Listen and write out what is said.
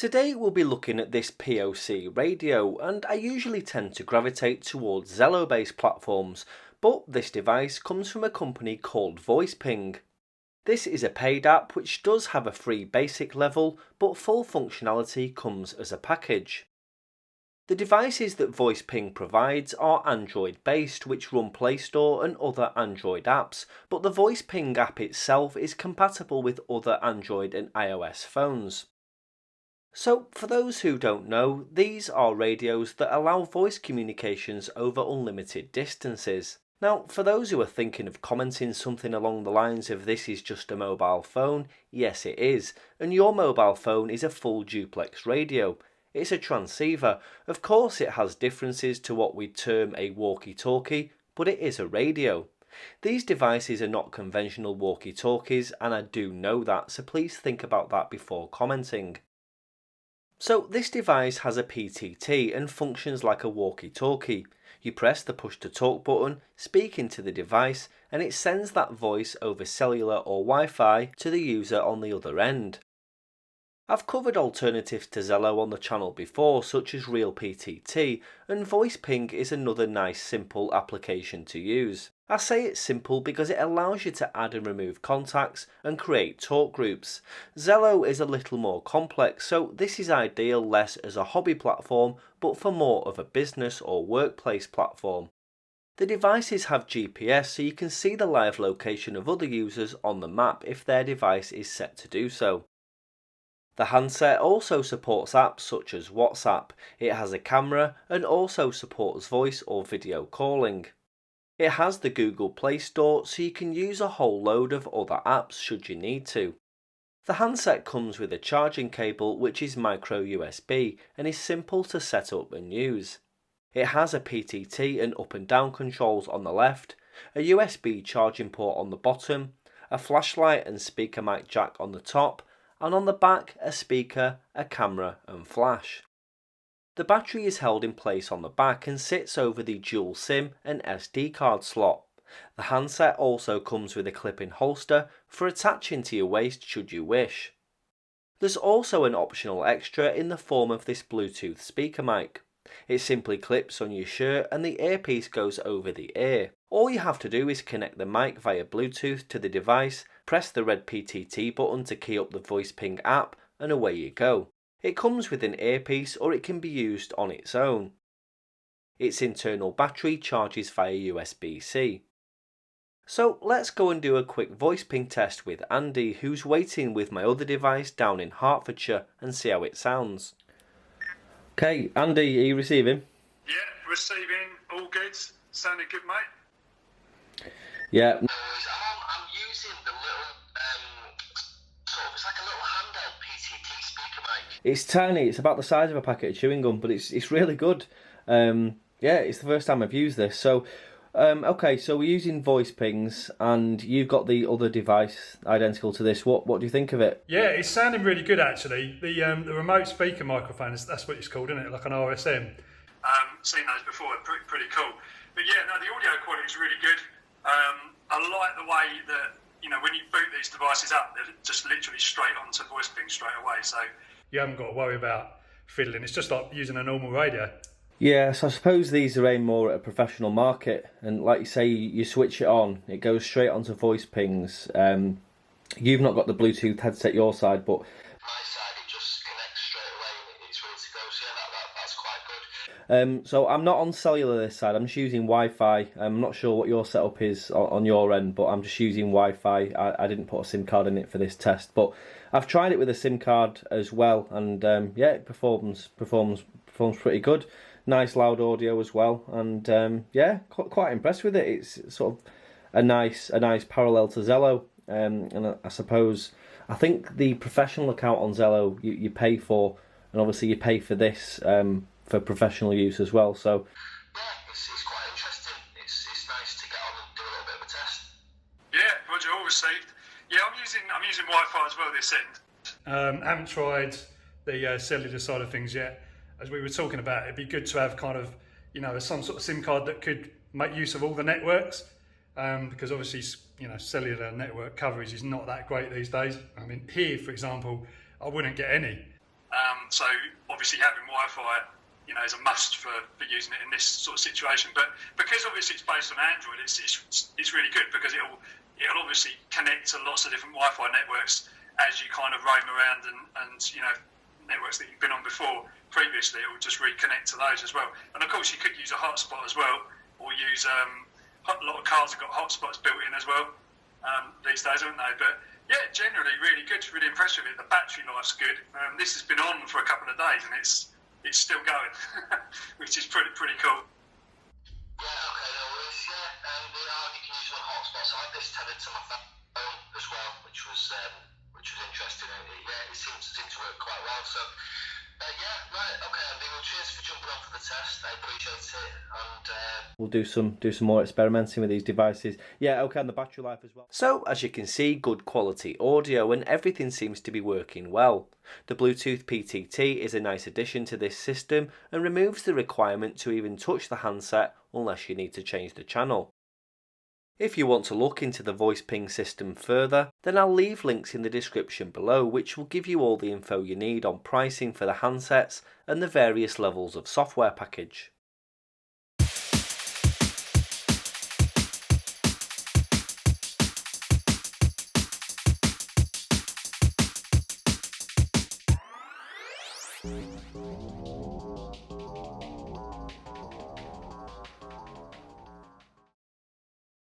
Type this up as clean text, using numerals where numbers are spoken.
Today we'll be looking at this POC radio, and I usually tend to gravitate towards Zello based platforms, but this device comes from a company called VoicePing. This is a paid app which does have a free basic level, but full functionality comes as a package. The devices that VoicePing provides are Android based, which run Play Store and other Android apps, but the VoicePing app itself is compatible with other Android and iOS phones. So, for those who don't know, these are radios that allow voice communications over unlimited distances. Now, for those who are thinking of commenting something along the lines of this is just a mobile phone, yes it is, and your mobile phone is a full duplex radio. It's a transceiver. Of course it has differences to what we term a walkie-talkie, but it is a radio. These devices are not conventional walkie-talkies, and I do know that, so please think about that before commenting. So this device has a PTT and functions like a walkie-talkie. You press the push to talk button, speak into the device, and it sends that voice over cellular or Wi-Fi to the user on the other end. I've covered alternatives to Zello on the channel before, such as RealPTT, and VoicePing is another nice simple application to use. I say it's simple because it allows you to add and remove contacts and create talk groups. Zello is a little more complex, so this is ideal less as a hobby platform but for more of a business or workplace platform. The devices have GPS, so you can see the live location of other users on the map if their device is set to do so. The handset also supports apps such as WhatsApp. It has a camera and also supports voice or video calling. It has the Google Play Store, so you can use a whole load of other apps should you need to. The handset comes with a charging cable which is micro USB and is simple to set up and use. It has a PTT and up and down controls on the left, a USB charging port on the bottom, a flashlight and speaker mic jack on the top, and on the back a speaker, a camera and flash. The battery is held in place on the back and sits over the dual SIM and SD card slot. The handset also comes with a clip-in holster for attaching to your waist should you wish. There's also an optional extra in the form of this Bluetooth speaker mic. It simply clips on your shirt and the earpiece goes over the ear. All you have to do is connect the mic via Bluetooth to the device, press the red PTT button to key up the VoicePing app, and away you go. It comes with an earpiece or it can be used on its own. Its internal battery charges via USB-C. So let's go and do a quick VoicePing test with Andy, who's waiting with my other device down in Hertfordshire, and see how it sounds. Okay, Andy, are you receiving? Yeah, receiving, all good, sounding good, mate. Yeah. I'm using the little, it's like a little handheld PTT speaker mic. It's tiny, it's about the size of a packet of chewing gum, but it's really good. Yeah, it's the first time I've used this. So, okay, so we're using VoicePings, and you've got the other device identical to this. What do you think of it? Yeah, it's sounding really good actually. The remote speaker microphone, that's what it's called, isn't it? Like an RSM. Seen those before, pretty cool. But yeah, no, the audio quality is really good. I like the way that, when you boot these devices up, they're just literally straight onto VoicePing straight away. So you haven't got to worry about fiddling. It's just like using a normal radio. Yeah, so I suppose these are aimed more at a professional market, and like you say, you switch it on, it goes straight onto VoicePings. You've not got the Bluetooth headset your side, but My side, it just connects straight away and it's ready to go. So yeah, that's quite good. so I'm not on cellular this side, I'm just using Wi-Fi. I'm not sure what your setup is on your end, but I'm just using Wi-Fi. I didn't put a SIM card in it for this test, but I've tried it with a SIM card as well, and yeah, it performs pretty good. Nice loud audio as well, and yeah, quite impressed with it. It's sort of a nice parallel to Zello, and I think the professional account on Zello you pay for, and obviously you pay for this for professional use as well. So Yeah, it's quite interesting. It's nice to get on and do a little bit of a test. Yeah, Roger, all received. Yeah, I'm using Wi-Fi as well this end. Haven't tried the cellular side of things yet. As we were talking about, it'd be good to have kind of, some sort of SIM card that could make use of all the networks, because obviously, cellular network coverage is not that great these days. I mean, here, for example, I wouldn't get any. So obviously having Wi-Fi, is a must for using it in this sort of situation. But because obviously it's based on Android, it's really good because it'll obviously connect to lots of different Wi-Fi networks as you kind of roam around and networks that you've been on previously. It will just reconnect to those as well. And of course you could use a hotspot as well, or use a lot of cars have got hotspots built in as well these days, haven't they? But yeah, generally really good, really impressed with it. The battery life's good. This has been on for a couple of days and it's still going, which is pretty cool. Yeah, okay, no worries. Yeah, you can use one hotspot. So I had this tethered to my phone as well, which was interesting. It seems to work quite well. So yeah, right, okay, Andy. Well, cheers for jumping on for the test. I appreciate it, and we'll do some more experimenting with these devices. Yeah, okay, and the battery life as well. So, as you can see, good quality audio and everything seems to be working well. The Bluetooth PTT is a nice addition to this system and removes the requirement to even touch the handset unless you need to change the channel. If you want to look into the VoicePing system further, then I'll leave links in the description below which will give you all the info you need on pricing for the handsets and the various levels of software package.